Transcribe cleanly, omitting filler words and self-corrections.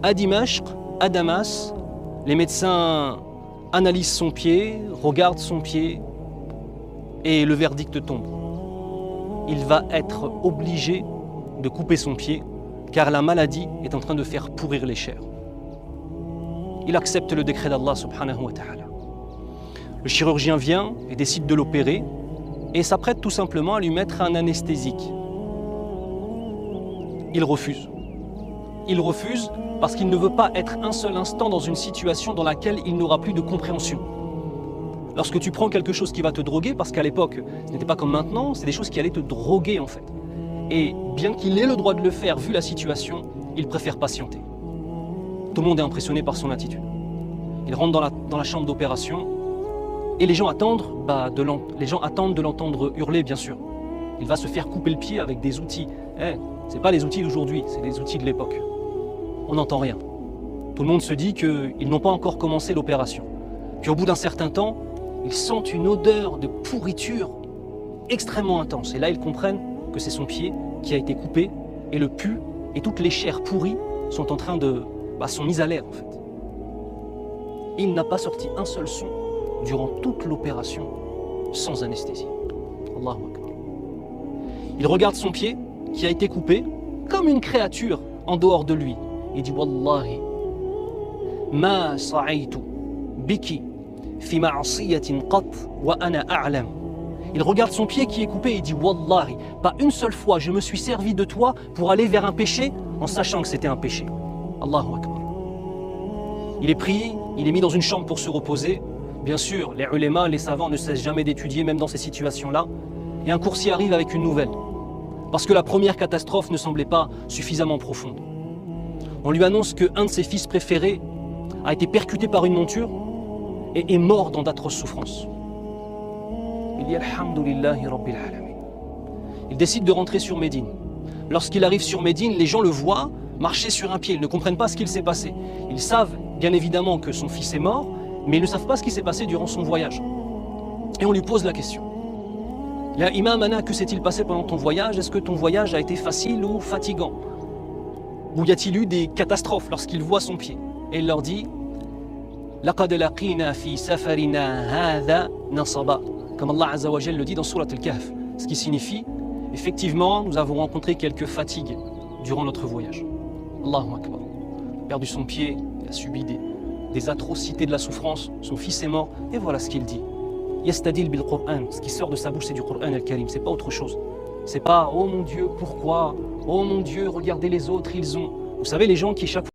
À Dimashq, à Damas, les médecins analysent son pied, regardent son pied et le verdict tombe. Il va être obligé de couper son pied car la maladie est en train de faire pourrir les chairs. Il accepte le décret d'Allah subhanahu wa ta'ala. Le chirurgien vient et décide de l'opérer et s'apprête tout simplement à lui mettre un anesthésique. Il refuse. Il refuse parce qu'il ne veut pas être un seul instant dans une situation dans laquelle il n'aura plus de compréhension. Lorsque tu prends quelque chose qui va te droguer, parce qu'à l'époque, ce n'était pas comme maintenant, c'est des choses qui allaient te droguer en fait. Et bien qu'il ait le droit de le faire vu la situation, il préfère patienter. Tout le monde est impressionné par son attitude. Il rentre dans la chambre d'opération et les gens attendent de l'entendre hurler, bien sûr. Il va se faire couper le pied avec des outils. Ce n'est pas les outils d'aujourd'hui, c'est les outils de l'époque. On n'entend rien. Tout le monde se dit qu'ils n'ont pas encore commencé l'opération. Puis au bout d'un certain temps, ils sentent une odeur de pourriture extrêmement intense. Et là, ils comprennent que c'est son pied qui a été coupé et le pus et toutes les chairs pourries sont en train sont mises à l'air en fait. Il n'a pas sorti un seul son durant toute l'opération sans anesthésie. Allahu Akbar. Il regarde son pied qui a été coupé comme une créature en dehors de lui. Il dit Wallahi ma sa'aytu biki fi ma'asiyatin qat wa ana a'lam. Il regarde son pied qui est coupé et il dit Wallahi, pas une seule fois je me suis servi de toi pour aller vers un péché en sachant que c'était un péché. Allahu Akbar. Il est pris, il est mis dans une chambre pour se reposer. Bien sûr, les ulémas, les savants ne cessent jamais d'étudier, même dans ces situations-là. Et un coursier arrive avec une nouvelle. Parce que la première catastrophe ne semblait pas suffisamment profonde. On lui annonce qu'un de ses fils préférés a été percuté par une monture et est mort dans d'atroces souffrances. Il dit Alhamdulillahi Rabbil Alamin. Il décide de rentrer sur Médine. Lorsqu'il arrive sur Médine, les gens le voient marcher sur un pied. Ils ne comprennent pas ce qu'il s'est passé. Ils savent bien évidemment que son fils est mort, mais ils ne savent pas ce qui s'est passé durant son voyage. Et on lui pose la question. Ya Imam Ana, que s'est-il passé pendant ton voyage? Est-ce que ton voyage a été facile ou fatigant? Ou y a-t-il eu des catastrophes lorsqu'il voit son pied? Et il leur dit Laqad laqina fi safarina hadha nasaba. Comme Allah Azza wa Jal le dit dans Surat Al-Kahf. Ce qui signifie, effectivement, nous avons rencontré quelques fatigues durant notre voyage. Allahu Akbar. Il a perdu son pied, il a subi des atrocités de la souffrance, son fils est mort, et voilà ce qu'il dit. Yastadil bil Qur'an, ce qui sort de sa bouche c'est du Qur'an al-Karim, c'est pas autre chose. C'est pas oh mon Dieu, pourquoi? Oh mon Dieu, regardez les autres, ils ont. Vous savez, les gens qui chaque fois